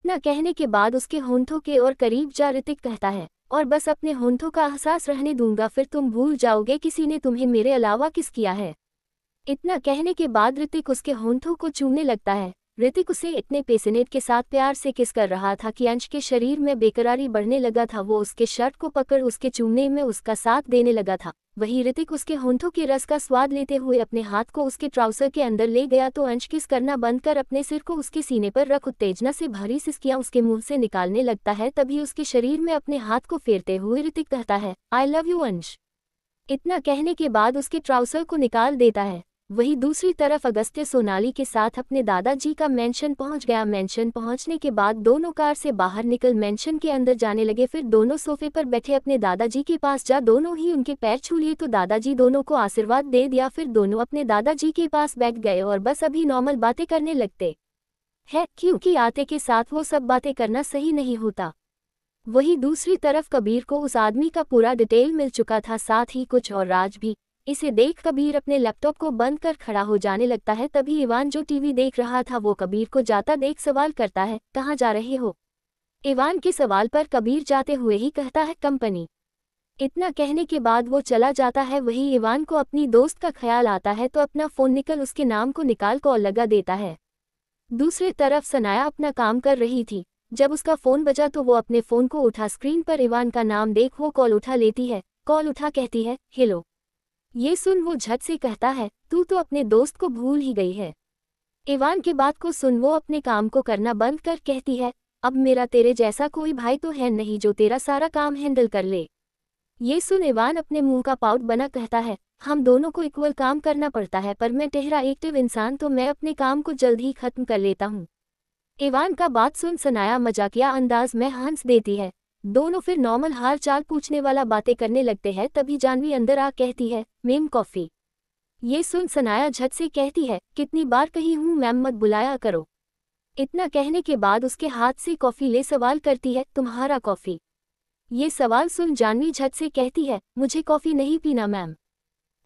इतना कहने के बाद उसके होंठों के और करीब जा ऋतिक कहता है, और बस अपने होंठों का एहसास रहने दूंगा, फिर तुम भूल जाओगे किसी ने तुम्हें मेरे अलावा किस किया है। इतना कहने के बाद ऋतिक उसके होंठों को चूमने लगता है। ऋतिक उसे इतने पेशेनेट के साथ प्यार से किस कर रहा था कि अंश के शरीर में बेकरारी बढ़ने लगा था। वो उसके शर्ट को पकड़ उसके चूमने में उसका साथ देने लगा था। वहीं ऋतिक उसके होंठों के रस का स्वाद लेते हुए अपने हाथ को उसके ट्राउसर के अंदर ले गया तो अंश किस करना बंद कर अपने सिर को उसके सीने पर रख उत्तेजना से भरी सिसकियां उसके मुंह से निकालने लगता है। तभी उसके शरीर में अपने हाथ को फेरते हुए ऋतिक कहता है, आई लव यू अंश। इतना कहने के बाद उसके ट्राउसर को निकाल देता है। वहीं दूसरी तरफ अगस्त्य सोनाली के साथ अपने दादाजी का मेंशन पहुंच गया। मेंशन पहुंचने के बाद दोनों कार से बाहर निकल मेंशन के अंदर जाने लगे। फिर दोनों सोफे पर बैठे अपने दादाजी के पास जा दोनों ही उनके पैर छू लिए तो दादाजी दोनों को आशीर्वाद दे दिया। फिर दोनों अपने दादाजी के पास बैठ गए और बस अभी नॉर्मल बातें करने लगते हैं, क्योंकि आते के साथ वो सब बातें करना सही नहीं होता। वहीं दूसरी तरफ कबीर को उस आदमी का पूरा डिटेल मिल चुका था, साथ ही कुछ और राज भी। इसे देख कबीर अपने लैपटॉप को बंद कर खड़ा हो जाने लगता है। तभी इवान जो टीवी देख रहा था वो कबीर को जाता देख सवाल करता है, कहाँ जा रहे हो। इवान के सवाल पर कबीर जाते हुए ही कहता है, कंपनी। इतना कहने के बाद वो चला जाता है। वहीं इवान को अपनी दोस्त का ख्याल आता है तो अपना फ़ोन निकल उसके नाम को निकाल कॉल लगा देता है। दूसरी तरफ सनाया अपना काम कर रही थी। जब उसका फ़ोन बजा तो वो अपने फ़ोन को उठा, स्क्रीन पर इवान का नाम देख वो कॉल उठा लेती है। कॉल उठा कहती है, हेलो। ये सुन वो झट से कहता है, तू तो अपने दोस्त को भूल ही गई है। इवान की बात को सुन वो अपने काम को करना बंद कर कहती है, अब मेरा तेरे जैसा कोई भाई तो है नहीं जो तेरा सारा काम हैंडल कर ले। ये सुन इवान अपने मुंह का पाउट बना कहता है, हम दोनों को इक्वल काम करना पड़ता है, पर मैं टेढ़ा एक्टिव इंसान तो मैं अपने काम को जल्द ही खत्म कर लेता हूँ। इवान का बात सुन सनाया मजाकिया अंदाज में हंस देती है। दोनों फिर नॉर्मल हाल चाल पूछने वाला बातें करने लगते हैं। तभी जानवी अंदर आ कहती है, मैम कॉफ़ी। ये सुन सनाया झट से कहती है, कितनी बार कही हूँ मैम मत बुलाया करो। इतना कहने के बाद उसके हाथ से कॉफ़ी ले सवाल करती है, तुम्हारा कॉफ़ी। ये सवाल सुन जानवी झट से कहती है, मुझे कॉफ़ी नहीं पीना मैम।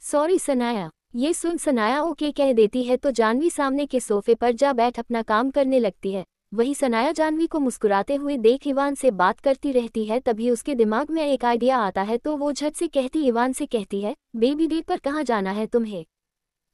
सॉरी सनाया। ये सुन सनाया ओके कह देती है तो जानवी सामने के सोफे पर जा बैठ अपना काम करने लगती है। वही सनाया जानवी को मुस्कुराते हुए देख इवान से बात करती रहती है। तभी उसके दिमाग में एक आइडिया आता है तो वो झट से कहती इवान से कहती है, बेबी डे पर कहाँ जाना है तुम्हें।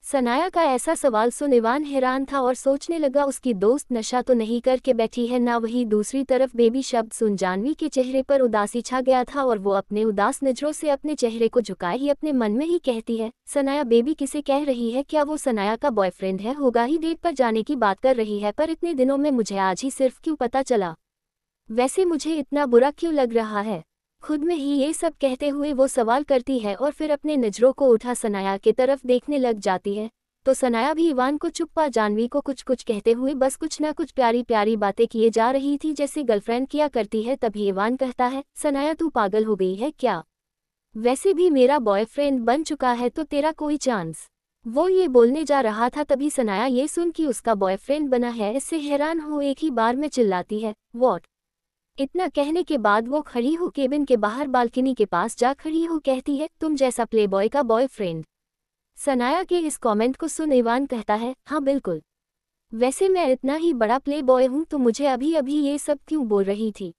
सनाया का ऐसा सवाल सुन इवान हैरान था और सोचने लगा उसकी दोस्त नशा तो नहीं करके बैठी है ना। वही दूसरी तरफ बेबी शब्द सुन जानवी के चेहरे पर उदासी छा गया था और वो अपने उदास नजरों से अपने चेहरे को झुकाए ही अपने मन में ही कहती है, सनाया बेबी किसे कह रही है, क्या वो सनाया का बॉयफ्रेंड है। होगा ही, डेट पर जाने की बात कर रही है, पर इतने दिनों में मुझे आज ही सिर्फ क्यों पता चला। वैसे मुझे इतना बुरा क्यों लग रहा है। खुद में ही ये सब कहते हुए वो सवाल करती है और फिर अपने नज़रों को उठा सनाया की तरफ देखने लग जाती है। तो सनाया भी इवान को चुप्पा जानवी को कुछ कुछ कहते हुए बस कुछ ना कुछ प्यारी प्यारी बातें किए जा रही थी जैसे गर्लफ्रेंड किया करती है। तभी इवान कहता है, सनाया तू पागल हो गई है क्या। वैसे भी मेरा बॉयफ्रेंड बन चुका है तो तेरा कोई चांस। वो ये बोलने जा रहा था तभी सनाया ये सुन कि उसका बॉयफ्रेंड बना है इससे हैरान हो एक ही बार में चिल्लाती है, व्हाट। इतना कहने के बाद वो खड़ी हो केबिन के बाहर बालकनी के पास जा खड़ी हो कहती है, तुम जैसा प्लेबॉय का बॉयफ्रेंड। सनाया के इस कमेंट को सुन इवान कहता है, हाँ बिल्कुल। वैसे मैं इतना ही बड़ा प्लेबॉय हूँ तो मुझे अभी अभी ये सब क्यों बोल रही थी।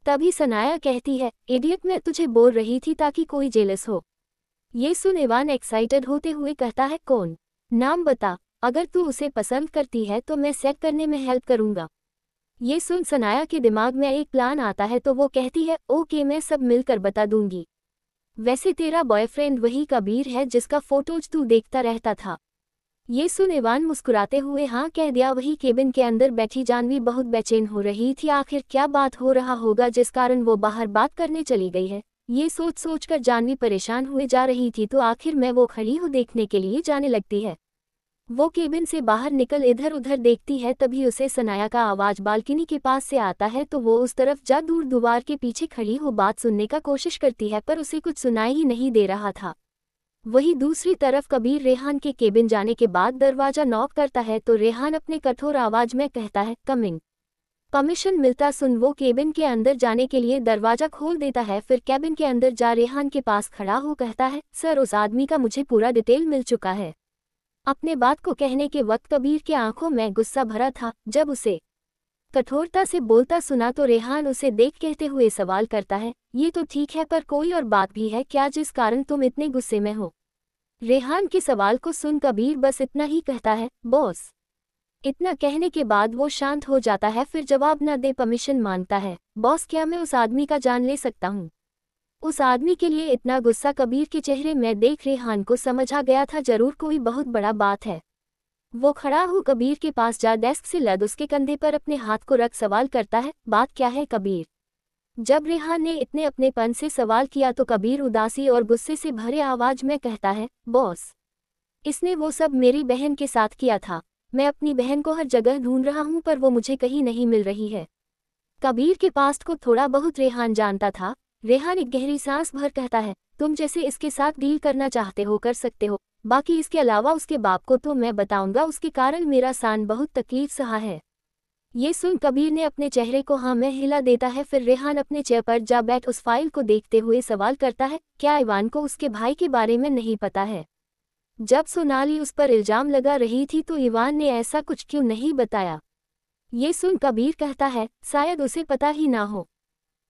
तभी सनाया कहती है, इडियट मैं तुझे बोल रही थी ताकि कोई जेलस हो। ये सुन इवान एक्साइटेड होते हुए कहता है, कौन, नाम बता, अगर तू उसे पसंद करती है तो मैं सेट करने में हेल्प करूँगा। ये सुन सनाया के दिमाग में एक प्लान आता है तो वो कहती है, ओके मैं सब मिलकर बता दूंगी। वैसे तेरा बॉयफ्रेंड वही कबीर है जिसका फोटोज तू देखता रहता था। ये सुन इवान मुस्कुराते हुए हाँ कह दिया। वही केबिन के अंदर बैठी जानवी बहुत बेचैन हो रही थी, आखिर क्या बात हो रहा होगा जिस कारण वो बाहर बात करने चली गई है। ये सोच सोच कर जानवी परेशान हुए जा रही थी तो आखिर में वो खड़ी हो देखने के लिए जाने लगती है। वो केबिन से बाहर निकल इधर उधर देखती है तभी उसे सनाया का आवाज बालकनी के पास से आता है तो वो उस तरफ जा दूर दीवार के पीछे खड़ी हो बात सुनने का कोशिश करती है पर उसे कुछ सुनाई ही नहीं दे रहा था। वही दूसरी तरफ कबीर रेहान के केबिन जाने के बाद दरवाजा नॉक करता है तो रेहान अपने कठोर आवाज में कहता है, कमिंग। परमिशन मिलता सुन वो केबिन के अंदर जाने के लिए दरवाजा खोल देता है। फिर केबिन के अंदर जा रेहान के पास खड़ा हो कहता है, सर उस आदमी का मुझे पूरा डिटेल मिल चुका है। अपने बात को कहने के वक्त कबीर के आंखों में गुस्सा भरा था। जब उसे कठोरता से बोलता सुना तो रेहान उसे देख कहते हुए सवाल करता है, ये तो ठीक है पर कोई और बात भी है क्या जिस कारण तुम इतने गुस्से में हो? रेहान के सवाल को सुन कबीर बस इतना ही कहता है, बॉस। इतना कहने के बाद वो शांत हो जाता है, फिर जवाब न दे परमिशन मांगता है, बॉस क्या मैं उस आदमी का जान ले सकता हूँ? उस आदमी के लिए इतना गुस्सा कबीर के चेहरे में देख रेहान को समझ आ गया था जरूर कोई बहुत बड़ा बात है। वो खड़ा हो कबीर के पास जा डेस्क से लद उसके कंधे पर अपने हाथ को रख सवाल करता है, बात क्या है कबीर? जब रेहान ने इतने अपनेपन से सवाल किया तो कबीर उदासी और गुस्से से भरे आवाज में कहता है, बॉस, इसने वो सब मेरी बहन के साथ किया था। मैं अपनी बहन को हर जगह ढूंढ रहा हूं पर वो मुझे कहीं नहीं मिल रही है। कबीर के पास्ट को थोड़ा बहुत रेहान जानता था। रेहान एक गहरी सांस भर कहता है, तुम जैसे इसके साथ डील करना चाहते हो कर सकते हो, बाकी इसके अलावा उसके बाप को तो मैं बताऊंगा, उसके कारण मेरा सान बहुत तकलीफ सहा है। ये सुन कबीर ने अपने चेहरे को हाँ में हिला देता है, फिर रेहान अपने चेयर पर जा बैठ उस फाइल को देखते हुए सवाल करता है, क्या इवान को उसके भाई के बारे में नहीं पता है? जब सोनाली उस पर इल्जाम लगा रही थी तो इवान ने ऐसा कुछ क्यों नहीं बताया? ये सुन कबीर कहता है, शायद उसे पता ही ना हो।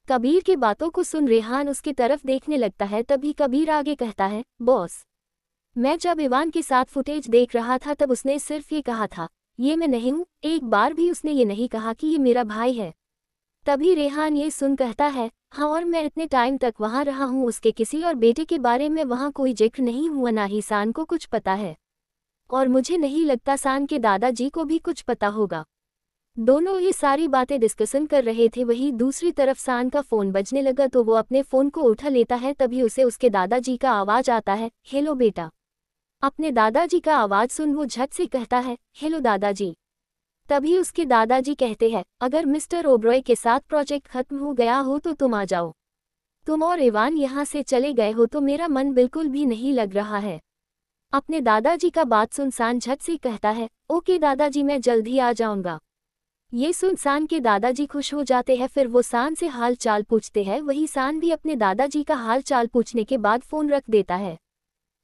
कबीर की बातों को सुन रेहान उसकी तरफ देखने लगता है, तभी कबीर आगे कहता है, बॉस, मैं जब इवान के साथ फुटेज देख रहा था तब उसने सिर्फ ये कहा था, ये मैं नहीं हूँ, एक बार भी उसने ये नहीं कहा कि ये मेरा भाई है। तभी रेहान ये सुन कहता है, हाँ और मैं इतने टाइम तक वहाँ रहा हूँ, उसके किसी और बेटे के बारे में वहाँ कोई जिक्र नहीं हुआ, ना ही सान को कुछ पता है, और मुझे नहीं लगता सान के दादाजी को भी कुछ पता होगा। दोनों ये सारी बातें डिस्कशन कर रहे थे, वहीं दूसरी तरफ सान का फोन बजने लगा तो वो अपने फोन को उठा लेता है, तभी उसे उसके दादाजी का आवाज आता है, हेलो बेटा। अपने दादाजी का आवाज सुन वो झट से कहता है, हेलो दादाजी। तभी उसके दादाजी कहते हैं, अगर मिस्टर ओब्रॉय के साथ प्रोजेक्ट खत्म हो गया हो तो तुम आ जाओ। तुम और इवान यहाँ से चले गए हो तो मेरा मन बिल्कुल भी नहीं लग रहा है। अपने दादाजी का बात सुन सान झट से कहता है, ओके दादाजी मैं जल्द ही आ जाऊंगा। ये सुन सान के दादाजी खुश हो जाते हैं, फिर वो सान से हाल चाल पूछते हैं। वही सान भी अपने दादाजी का हाल चाल पूछने के बाद फोन रख देता है।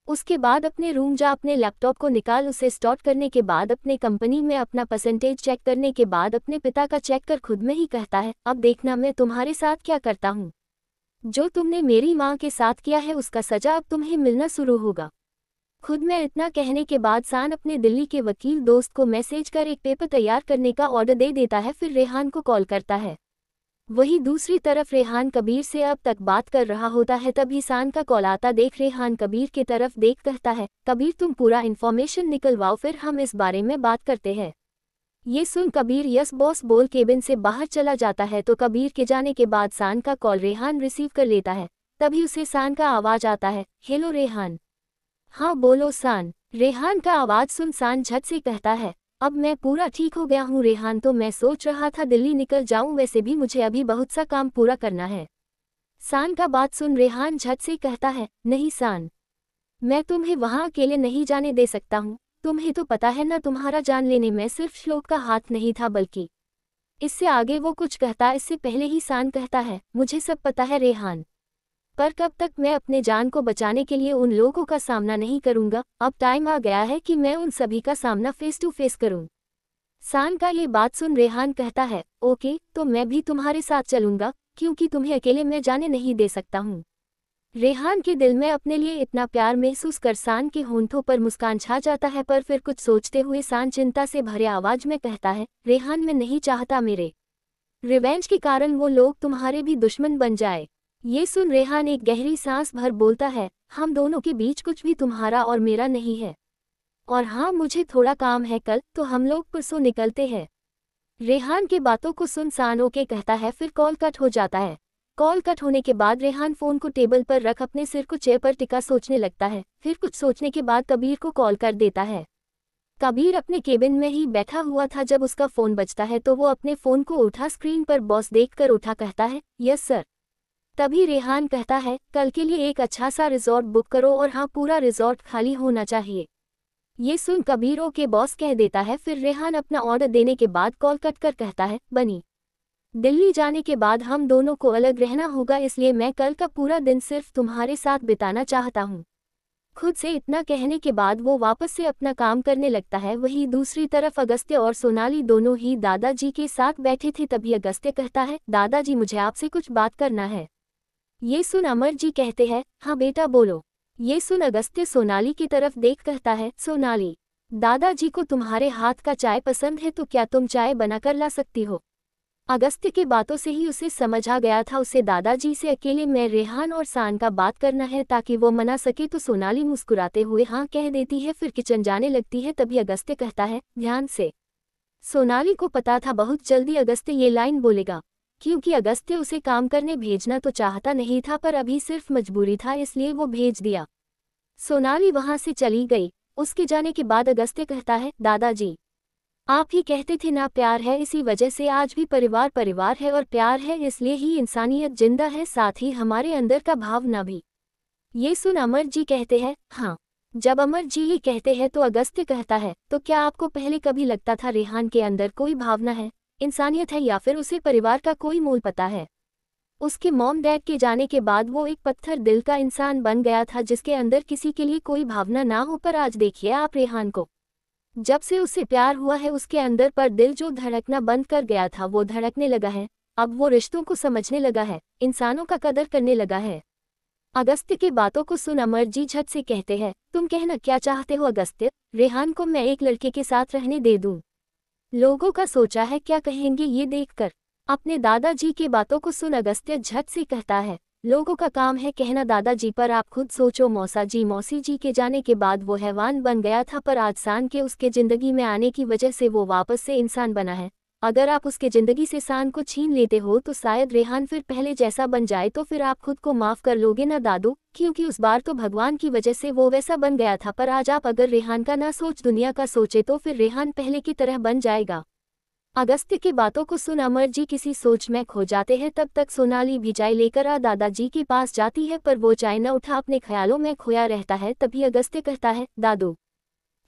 उसके बाद अपने रूम जा अपने लैपटॉप को निकाल उसे स्टार्ट करने के बाद अपने कंपनी में अपना परसेंटेज चेक करने के बाद अपने पिता का चेक कर खुद में ही कहता है, अब देखना मैं तुम्हारे साथ क्या करता हूँ। जो तुमने मेरी माँ के साथ किया है उसका सजा अब तुम्हें मिलना शुरू होगा। खुद में इतना कहने के बाद सान अपने दिल्ली के वकील दोस्त को मैसेज कर एक पेपर तैयार करने का ऑर्डर दे देता है, फिर रेहान को कॉल करता है। वही दूसरी तरफ रेहान कबीर से अब तक बात कर रहा होता है, तभी सान का कॉल आता देख रेहान कबीर की तरफ देख कहता है, कबीर तुम पूरा इन्फॉर्मेशन निकलवाओ फिर हम इस बारे में बात करते हैं। ये सुन कबीर यस बॉस बोल केबिन से बाहर चला जाता है, तो कबीर के जाने के बाद सान का कॉल रेहान रिसीव कर लेता है। तभी उसे सान का आवाज आता है, हेलो रेहान। हाँ बोलो सान। रेहान का आवाज सुन सान झट से कहता है, अब मैं पूरा ठीक हो गया हूँ रेहान, तो मैं सोच रहा था दिल्ली निकल जाऊँ, वैसे भी मुझे अभी बहुत सा काम पूरा करना है। सान का बात सुन रेहान झट से कहता है, नहीं सान, मैं तुम्हें वहाँ अकेले नहीं जाने दे सकता हूँ। तुम्हें तो पता है ना, तुम्हारा जान लेने में सिर्फ श्लोक का हाथ नहीं था बल्कि इससे आगे वो कुछ कहता इससे पहले ही सान कहता है, मुझे सब पता है रेहान, पर कब तक मैं अपने जान को बचाने के लिए उन लोगों का सामना नहीं करूंगा। अब टाइम आ गया है कि मैं उन सभी का सामना फेस टू फेस करूं। सान का ये बात सुन रेहान कहता है, ओके तो मैं भी तुम्हारे साथ चलूंगा, क्योंकि तुम्हें अकेले मैं जाने नहीं दे सकता हूं। रेहान के दिल में अपने लिए इतना प्यार महसूस कर सान के होंठों पर मुस्कान छा जाता है, पर फिर कुछ सोचते हुए सान चिंता से भरे आवाज में कहता है, रेहान मैं नहीं चाहता मेरे रिवेंज के कारण वो लोग तुम्हारे भी दुश्मन बन जाए। ये सुन रेहान एक गहरी सांस भर बोलता है, हम दोनों के बीच कुछ भी तुम्हारा और मेरा नहीं है, और हाँ मुझे थोड़ा काम है, कल तो हम लोग परसों निकलते हैं। रेहान के बातों को सुन सान ओके कहता है, फिर कॉल कट हो जाता है। कॉल कट होने के बाद रेहान फोन को टेबल पर रख अपने सिर को चेयर पर टिका सोचने लगता है। फिर कुछ सोचने के बाद कबीर को कॉल कर देता है। कबीर अपने केबिन में ही बैठा हुआ था, जब उसका फोन बजता है तो वो अपने फोन को उठा, स्क्रीन पर बॉस देखकर उठा कहता है, यस सर। तभी रेहान कहता है, कल के लिए एक अच्छा सा रिजॉर्ट बुक करो, और हाँ पूरा रिजॉर्ट खाली होना चाहिए। ये सुन कबीर ओके बॉस कह देता है। फिर रेहान अपना ऑर्डर देने के बाद कॉल कट कर कहता है, बनी दिल्ली जाने के बाद हम दोनों को अलग रहना होगा, इसलिए मैं कल का पूरा दिन सिर्फ तुम्हारे साथ बिताना चाहता हूँ। खुद से इतना कहने के बाद वो वापस से अपना काम करने लगता है। वहीं दूसरी तरफ अगस्त्य और सोनाली दोनों ही दादाजी के साथ बैठे थे। तभी अगस्त्य कहता है, दादाजी मुझे आपसे कुछ बात करना है। ये सुन अमर जी कहते हैं, हाँ बेटा बोलो। ये सुन अगस्त्य सोनाली की तरफ देख कहता है, सोनाली, दादाजी को तुम्हारे हाथ का चाय पसंद है तो क्या तुम चाय बनाकर ला सकती हो? अगस्त्य की बातों से ही उसे समझ आ गया था उसे दादाजी से अकेले में रेहान और सान का बात करना है ताकि वो मना सके। तो सोनाली मुस्कुराते हुए हाँ कह देती है, फिर किचन जाने लगती है। तभी अगस्त्य कहता है, ध्यान से। सोनाली को पता था बहुत जल्दी अगस्त्य ये लाइन बोलेगा, क्योंकि अगस्त्य उसे काम करने भेजना तो चाहता नहीं था पर अभी सिर्फ मजबूरी था इसलिए वो भेज दिया। सोनाली वहां से चली गई। उसके जाने के बाद अगस्त्य कहता है, दादाजी आप ही कहते थे ना प्यार है, इसी वजह से आज भी परिवार परिवार है और प्यार है, इसलिए ही इंसानियत जिंदा है, साथ ही हमारे अंदर का भावना भी। ये सुन अमर जी कहते हैं, हाँ। जब अमर जी ये कहते हैं तो अगस्त्य कहता है, तो क्या आपको पहले कभी लगता था रेहान के अंदर कोई भावना है, इंसानियत है, या फिर उसे परिवार का कोई मोल पता है? उसके मॉम डैड के जाने के बाद वो एक पत्थर दिल का इंसान बन गया था जिसके अंदर किसी के लिए कोई भावना ना हो। पर आज देखिए आप रेहान को, जब से उससे प्यार हुआ है उसके अंदर पर दिल जो धड़कना बंद कर गया था वो धड़कने लगा है। अब वो रिश्तों को समझने लगा है, इंसानों का कदर करने लगा है। अगस्त्य की बातों को सुन अमर जी झट से कहते हैं, तुम कहना क्या चाहते हो अगस्त्य? रेहान को मैं एक लड़के के साथ रहने दे दूं? लोगों का सोचा है क्या कहेंगे ये देखकर? अपने दादाजी की बातों को सुन अगस्त्य झट से कहता है, लोगों का काम है कहना दादाजी, पर आप खुद सोचो मौसा जी मौसी जी के जाने के बाद वो हैवान बन गया था पर आज सान के उसके जिंदगी में आने की वजह से वो वापस से इंसान बना है। अगर आप उसके जिंदगी से सान को छीन लेते हो तो शायद रेहान फिर पहले जैसा बन जाए। तो फिर आप खुद को माफ कर लोगे ना दादू? क्योंकि उस बार तो भगवान की वजह से वो वैसा बन गया था, पर आज आप अगर रेहान का ना सोच दुनिया का सोचे तो फिर रेहान पहले की तरह बन जाएगा। अगस्त्य की बातों को सुन अमर जी किसी सोच में खो जाते हैं। तब तक सोनाली भी चाय लेकर आ दादाजी के पास जाती है पर वो चाय न उठा अपने ख्यालों में खोया रहता है। तभी अगस्त्य कहता है, दादू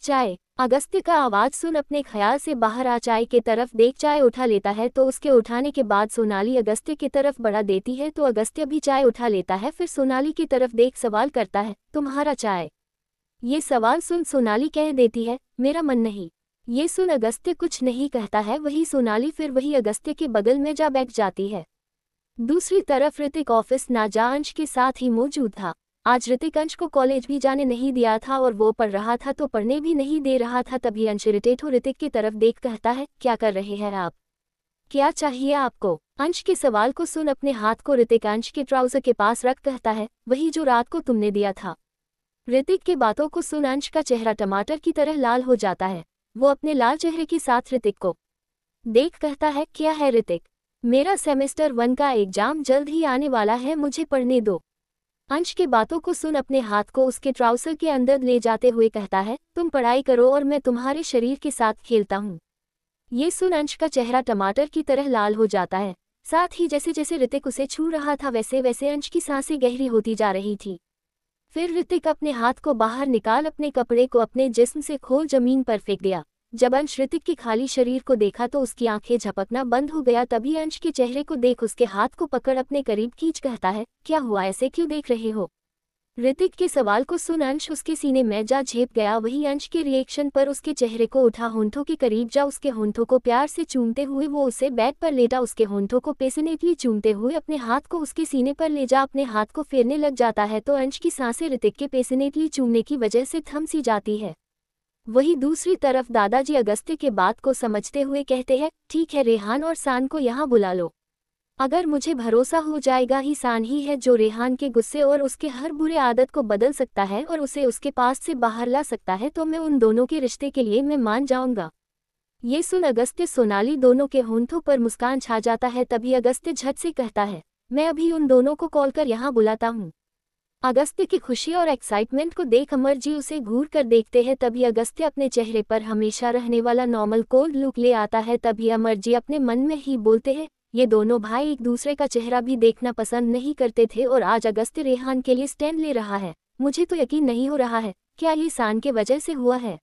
चाय। अगस्त्य का आवाज सुन अपने ख्याल से बाहर आ चाय के तरफ देख चाय उठा लेता है। तो उसके उठाने के बाद सोनाली अगस्त्य की तरफ बढ़ा देती है तो अगस्त्य भी चाय उठा लेता है। फिर सोनाली की तरफ देख सवाल करता है, तुम्हारा चाय? ये सवाल सुन सोनाली कह देती है, मेरा मन नहीं। ये सुन अगस्त्य कुछ नहीं कहता है। वही सोनाली फिर वही अगस्त्य के बगल में जा बैठ जाती है। दूसरी तरफ ऋतिक ऑफिस ना जा अंश के साथ ही मौजूद था। आज ऋतिक अंश को कॉलेज भी जाने नहीं दिया था और वो पढ़ रहा था तो पढ़ने भी नहीं दे रहा था। तभी अंश इरिटेट हो ऋतिक की तरफ देख कहता है, क्या कर रहे हैं आप? क्या चाहिए आपको? अंश के सवाल को सुन अपने हाथ को ऋतिक अंश के ट्राउजर के पास रख कहता है, वही जो रात को तुमने दिया था। ऋतिक की बातों को सुन अंश का चेहरा टमाटर की तरह लाल हो जाता है। वो अपने लाल चेहरे के साथ ऋतिक को देख कहता है, क्या है ऋतिक? मेरा सेमेस्टर 1 का एग्जाम जल्द ही आने वाला है, मुझे पढ़ने दो। अंश की बातों को सुन अपने हाथ को उसके ट्राउसर के अंदर ले जाते हुए कहता है, तुम पढ़ाई करो और मैं तुम्हारे शरीर के साथ खेलता हूँ। ये सुन अंश का चेहरा टमाटर की तरह लाल हो जाता है। साथ ही जैसे जैसे ऋतिक उसे छू रहा था वैसे वैसे अंश की सांसें गहरी होती जा रही थी। फिर ऋतिक अपने हाथ को बाहर निकाल अपने कपड़े को अपने जिस्म से खोल जमीन पर फेंक दिया। जब अंश ऋतिक के खाली शरीर को देखा तो उसकी आंखें झपकना बंद हो गया। तभी अंश के चेहरे को देख उसके हाथ को पकड़ अपने करीब खींच कहता है, क्या हुआ, ऐसे क्यों देख रहे हो? ऋतिक के सवाल को सुन अंश उसके सीने में जा झेप गया। वही अंश के रिएक्शन पर उसके चेहरे को उठा होंठों के करीब जा उसके होंठों को प्यार से चूमते हुए वो उसे बेड पर लेटा उसके होंठों को पैशनेटली चूमते हुए अपने हाथ को उसके सीने पर ले जा अपने हाथ को फेरने लग जाता है। तो अंश की सांसें ऋतिक के पैशनेटली चूमने की वजह से थम सी जाती है। वही दूसरी तरफ दादाजी अगस्त्य के बात को समझते हुए कहते हैं, ठीक है रेहान और सान को यहाँ बुला लो। अगर मुझे भरोसा हो जाएगा ही सान ही है जो रेहान के गुस्से और उसके हर बुरे आदत को बदल सकता है और उसे उसके पास से बाहर ला सकता है, तो मैं उन दोनों के रिश्ते के लिए मैं मान जाऊंगा। ये सुन अगस्त्य सोनाली दोनों के होंठों पर मुस्कान छा जाता है। तभी अगस्त्य झट से कहता है, मैं अभी उन दोनों को कॉल कर यहाँ बुलाता हूँ। अगस्त्य की खुशी और एक्साइटमेंट को देख अमर जी उसे घूर कर देखते हैं। तभी अगस्त्य अपने चेहरे पर हमेशा रहने वाला नॉर्मल कोल्ड लुक ले आता है। तभी अमर जी अपने मन में ही बोलते हैं, ये दोनों भाई एक दूसरे का चेहरा भी देखना पसंद नहीं करते थे और आज अगस्त्य रेहान के लिए स्टैंड ले रहा है। मुझे तो यकीन नहीं हो रहा है, क्या ये सान के वजह से हुआ है?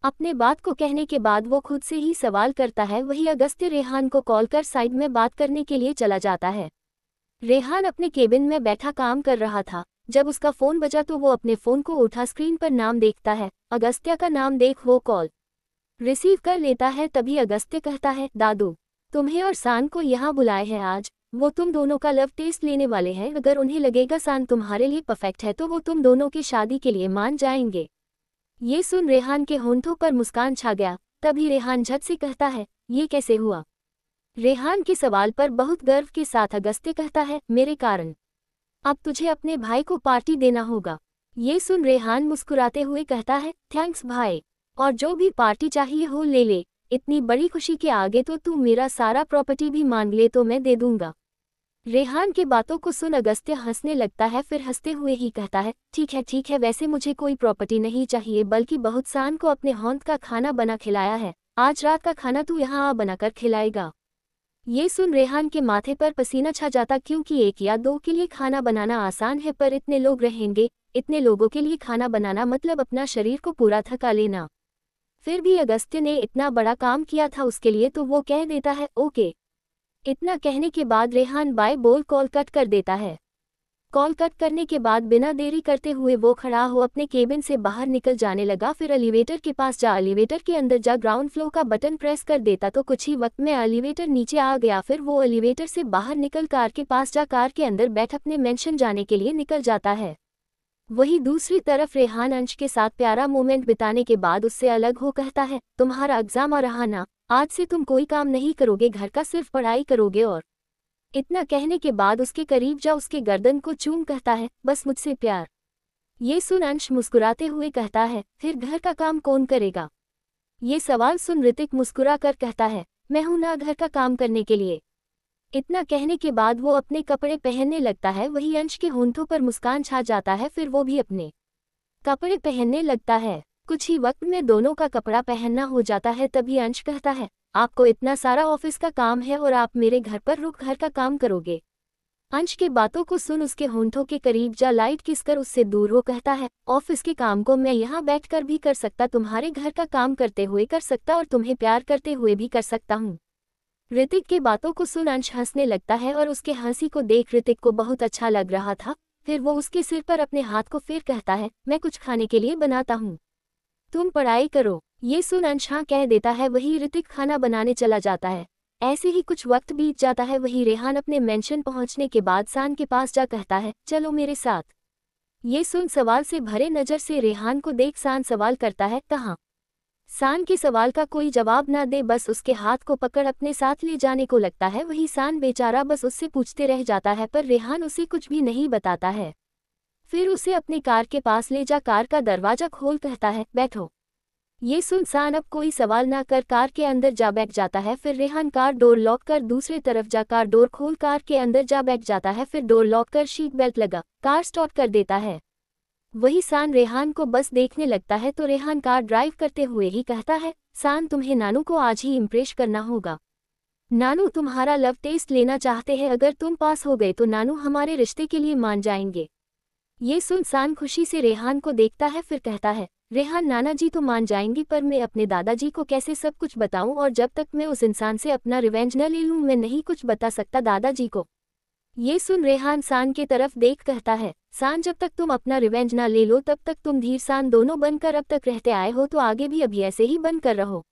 अपने बात को कहने के बाद वो खुद से ही सवाल करता है। वही अगस्त्य रेहान को कॉल कर साइड में बात करने के लिए चला जाता है। रेहान अपने केबिन में बैठा काम कर रहा था। जब उसका फ़ोन बजा तो वो अपने फ़ोन को उठा स्क्रीन पर नाम देखता है, अगस्त्या का नाम देख वो कॉल रिसीव कर लेता है। तभी अगस्त्य कहता है, दादू तुम्हें और सान को यहाँ बुलाए हैं आज, वो तुम दोनों का लव टेस्ट लेने वाले हैं। अगर उन्हें लगेगा सान तुम्हारे लिए परफेक्ट है तो वो तुम दोनों की शादी के लिए मान जाएंगे। ये सुन रेहान के होंठों पर मुस्कान छा गया। तभी रेहान झट से कहता है, ये कैसे हुआ? रेहान के सवाल पर बहुत गर्व के साथ अगस्त्य कहता है, मेरे कारण। अब तुझे अपने भाई को पार्टी देना होगा। ये सुन रेहान मुस्कुराते हुए कहता है, थैंक्स भाई, और जो भी पार्टी चाहिए हो ले ले, इतनी बड़ी खुशी के आगे तो तू मेरा सारा प्रॉपर्टी भी मांग ले तो मैं दे दूंगा। रेहान की बातों को सुन अगस्त्य हंसने लगता है, फिर हंसते हुए ही कहता है, ठीक है, वैसे मुझे कोई प्रॉपर्टी नहीं चाहिए, बल्कि बहुत सान को अपने हौंद का खाना बना खिलाया है, आज रात का खाना तू यहाँ आ बनाकर खिलाएगा। ये सुन रेहान के माथे पर पसीना छा जाता, क्योंकि एक या दो के लिए खाना बनाना आसान है, पर इतने लोग रहेंगे, इतने लोगों के लिए खाना बनाना मतलब अपना शरीर को पूरा थका लेना। फिर भी अगस्त्य ने इतना बड़ा काम किया था उसके लिए, तो वो कह देता है, ओके। इतना कहने के बाद रेहान बाय बोल कॉल कट कर देता है। कॉल कट करने के बाद बिना देरी करते हुए वो खड़ा हो अपने केबिन से बाहर निकल जाने लगा। फिर एलिवेटर के पास जा, एलिवेटर के अंदर जा, ग्राउंड फ्लोर का बटन प्रेस कर देता तो कुछ ही वक्त में एलिवेटर नीचे आ गया। फिर वो एलिवेटर से बाहर निकल कार के पास जा, कार के अंदर बैठ अपने मेंशन जाने के लिए निकल जाता है। वहीं दूसरी तरफ रेहान अंश के साथ प्यारा मोमेंट बिताने के बाद उससे अलग हो कहता है, तुम्हारा एग्जाम आ रहा ना, आज से तुम कोई काम नहीं करोगे, घर का सिर्फ पढ़ाई करोगे। और इतना कहने के बाद उसके करीब जा उसके गर्दन को चूम कहता है, बस मुझसे प्यार। ये सुन अंश मुस्कुराते हुए कहता है, फिर घर का काम कौन करेगा? ये सवाल सुन ऋतिक मुस्कुरा कर कहता है, मैं हूं ना घर का काम करने के लिए। इतना कहने के बाद वो अपने कपड़े पहनने लगता है। वही अंश के होंठों पर मुस्कान छा जाता है, फिर वो भी अपने कपड़े पहनने लगता है। कुछ ही वक्त में दोनों का कपड़ा पहनना हो जाता है। तभी अंश कहता है, आपको इतना सारा ऑफिस का काम है और आप मेरे घर पर रुक घर का काम करोगे? अंश के बातों को सुन उसके होंठों के करीब जा लाइट किस कर उससे दूर हो कहता है, ऑफिस के काम को मैं यहाँ बैठकर भी कर सकता, तुम्हारे घर का काम करते हुए कर सकता और तुम्हें प्यार करते हुए भी कर सकता हूँ। ऋतिक के बातों को सुन अंश हंसने लगता है और उसके हंसी को देख ऋतिक को बहुत अच्छा लग रहा था। फिर वो उसके सिर पर अपने हाथ को फिर कहता है, मैं कुछ खाने के लिए बनाता हूँ, तुम पढ़ाई करो। ये सुन अंश हाँ कह देता है। वही ऋतिक खाना बनाने चला जाता है। ऐसे ही कुछ वक्त बीत जाता है। वही रेहान अपने मेंशन पहुंचने के बाद सान के पास जा कहता है, चलो मेरे साथ। ये सुन सवाल से भरे नज़र से रेहान को देख सान सवाल करता है, कहाँ? सान के सवाल का कोई जवाब ना दे, बस उसके हाथ को पकड़ अपने साथ ले जाने को लगता है। वही सान बेचारा बस उससे पूछते रह जाता है, पर रेहान उसे कुछ भी नहीं बताता है। फिर उसे अपनी कार के पास ले जा, कार का दरवाजा खोल कहता है, बैठो। ये सुन सान अब कोई सवाल ना कर कार के अंदर जा बैठ जाता है। फिर रेहान कार डोर लॉक कर दूसरी तरफ जा कार डोर खोल कार के अंदर जा बैठ जाता है। फिर डोर लॉक कर सीट बेल्ट लगा कार स्टार्ट कर देता है। वही सान रेहान को बस देखने लगता है तो रेहान कार ड्राइव करते हुए ही कहता है, सान तुम्हें नानू को आज ही इम्प्रेस करना होगा। नानू तुम्हारा लव टेस्ट लेना चाहते हैं, अगर तुम पास हो गए तो नानू हमारे रिश्ते के लिए मान जाएंगे। ये सुन सान खुशी से रेहान को देखता है, फिर कहता है, रेहान नाना जी तो मान जाएंगी, पर मैं अपने दादाजी को कैसे सब कुछ बताऊं, और जब तक मैं उस इंसान से अपना रिवेंज न ले लूं मैं नहीं कुछ बता सकता दादाजी को। ये सुन रेहान सान के तरफ देख कहता है, सान जब तक तुम अपना रिवेंज ना ले लो तब तक तुम धीर सान दोनों बनकर अब तक रहते आए हो, तो आगे भी अभी ऐसे ही बनकर रहो,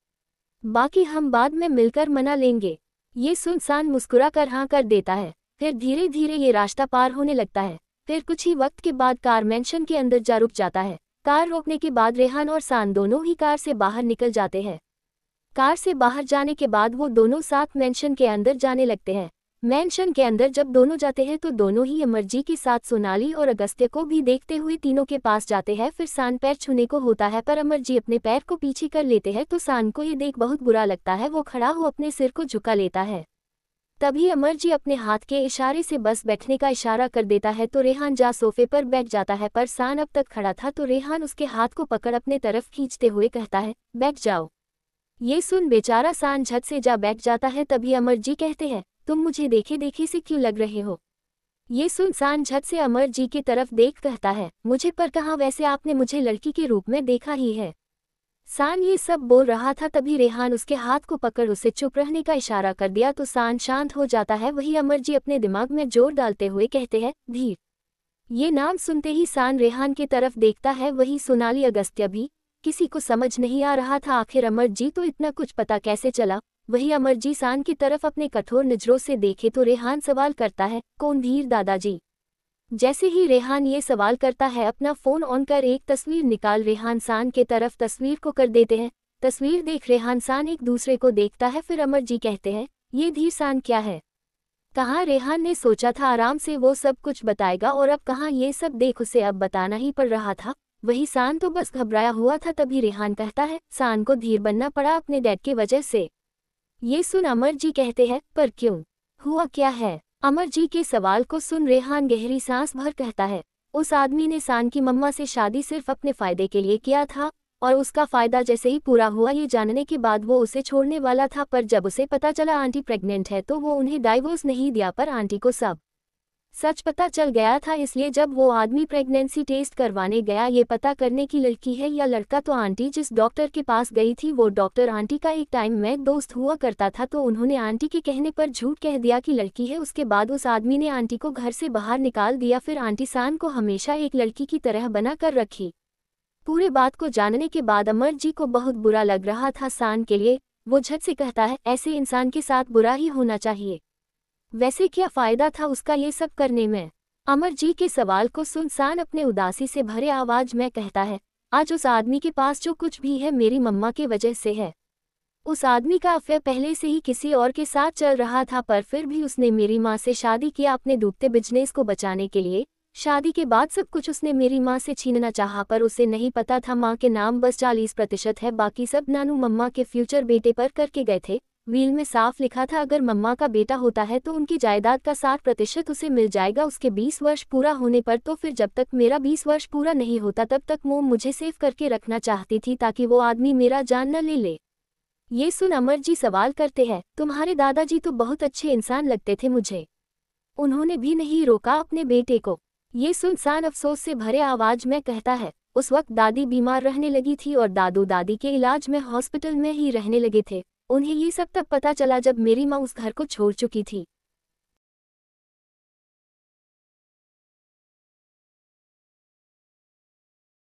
बाकी हम बाद में मिलकर मना लेंगे। ये सुन सान मुस्कुरा कर हाँ कर देता है। फिर धीरे धीरे ये रास्ता पार होने लगता है। फिर कुछ ही वक्त के बाद कार मेंशन के अंदर जा रुक जाता है। कार रोकने के बाद रेहान और सान दोनों ही कार से बाहर निकल जाते हैं। कार से बाहर जाने के बाद वो दोनों साथ मेंशन के अंदर जाने लगते हैं। मेंशन के अंदर जब दोनों जाते हैं तो दोनों ही अमरजी के साथ सोनाली और अगस्त्य को भी देखते हुए तीनों के पास जाते हैं। फिर सान पैर छूने को होता है, पर अमरजी अपने पैर को पीछे कर लेते हैं तो सान को ये देख बहुत बुरा लगता है। वो खड़ा हो अपने सिर को झुका लेता है। तभी अमरजी अपने हाथ के इशारे से बस बैठने का इशारा कर देता है तो रेहान जा सोफे पर बैठ जाता है, पर सान अब तक खड़ा था तो रेहान उसके हाथ को पकड़ अपने तरफ खींचते हुए कहता है, बैठ जाओ। ये सुन बेचारा सान झट से जा बैठ जाता है। तभी अमरजी कहते हैं, तुम मुझे देखे देखे से क्यों लग रहे हो? ये सुन सान झट से अमरजी की तरफ देख कहता है, मुझे पर कहाँ, वैसे आपने मुझे लड़की के रूप में देखा ही है। सान ये सब बोल रहा था तभी रेहान उसके हाथ को पकड़ उसे चुप रहने का इशारा कर दिया तो सान शांत हो जाता है। वही अमरजी अपने दिमाग में जोर डालते हुए कहते हैं, धीर ये नाम सुनते ही सान रेहान की तरफ देखता है, वही सोनाली अगस्त्य भी। किसी को समझ नहीं आ रहा था आखिर अमरजीत को इतना कुछ पता कैसे चला। वही अमरजीत सान की तरफ अपने कठोर नजरों से देखे तो रेहान सवाल करता है, कौन धीर दादाजी। जैसे ही रेहान ये सवाल करता है, अपना फोन ऑन कर एक तस्वीर निकाल रेहान सान के तरफ तस्वीर को कर देते हैं। तस्वीर देख रेहान सान एक दूसरे को देखता है, फिर अमरजीत कहते हैं, ये धीर सान क्या है। कहाँ रेहान ने सोचा था आराम से वो सब कुछ बताएगा, और अब कहाँ ये सब देख उसे अब बताना ही पड़ रहा था। वही सान तो बस घबराया हुआ था। तभी रेहान कहता है, सान को धीर बनना पड़ा अपने डैड की वजह से। ये सुन अमरजीत कहते हैं, पर क्यों, हुआ क्या है। अमरजीत के सवाल को सुन रेहान गहरी सांस भर कहता है, उस आदमी ने सान की मम्मा से शादी सिर्फ अपने फायदे के लिए किया था, और उसका फायदा जैसे ही पूरा हुआ ये जानने के बाद वो उसे छोड़ने वाला था। पर जब उसे पता चला आंटी प्रेग्नेंट है तो वो उन्हें डाइवोर्स नहीं दिया, पर आंटी को सब सच पता चल गया था। इसलिए जब वो आदमी प्रेगनेंसी टेस्ट करवाने गया ये पता करने की लड़की है या लड़का, तो आंटी जिस डॉक्टर के पास गई थी वो डॉक्टर आंटी का एक टाइम में दोस्त हुआ करता था। तो उन्होंने आंटी के कहने पर झूठ कह दिया कि लड़की है। उसके बाद उस आदमी ने आंटी को घर से बाहर निकाल दिया। फिर आंटी सान को हमेशा एक लड़की की तरह बना कर रखी। पूरे बात को जानने के बाद अमरजीत को बहुत बुरा लग रहा था सान के लिए। वो झट से कहता है, ऐसे इंसान के साथ बुरा ही होना चाहिए। वैसे क्या फायदा था उसका ये सब करने में। अमरजीत के सवाल को सुन सान अपने उदासी से भरे आवाज में कहता है, आज उस आदमी के पास जो कुछ भी है मेरी मम्मा के वजह से है। उस आदमी का अफेयर पहले से ही किसी और के साथ चल रहा था, पर फिर भी उसने मेरी माँ से शादी किया अपने डूबते बिजनेस को बचाने के लिए। शादी के बाद सब कुछ उसने मेरी माँ से छीनना चाहा, पर उसे नहीं पता था माँ के नाम बस 40% है, बाकी सब नानू मम्मा के फ्यूचर बेटे पर करके गए थे। वील में साफ लिखा था अगर मम्मा का बेटा होता है तो उनकी जायदाद का 60% उसे मिल जाएगा उसके 20 वर्ष पूरा होने पर। तो फिर जब तक मेरा 20 वर्ष पूरा नहीं होता तब तक वो मुझे सेव करके रखना चाहती थी ताकि वो आदमी मेरा जान न ले ले। ये सुन अमरजीत सवाल करते हैं, तुम्हारे दादाजी तो बहुत अच्छे इंसान लगते थे मुझे। उन्होंने भी नहीं रोका अपने बेटे को। ये सुन सान अफसोस से भरे आवाज में कहता है, उस वक्त दादी बीमार रहने लगी थी और दादू दादी के इलाज में हॉस्पिटल में ही रहने लगे थे। उन्हें ये सब तब पता चला जब मेरी माँ उस घर को छोड़ चुकी थी।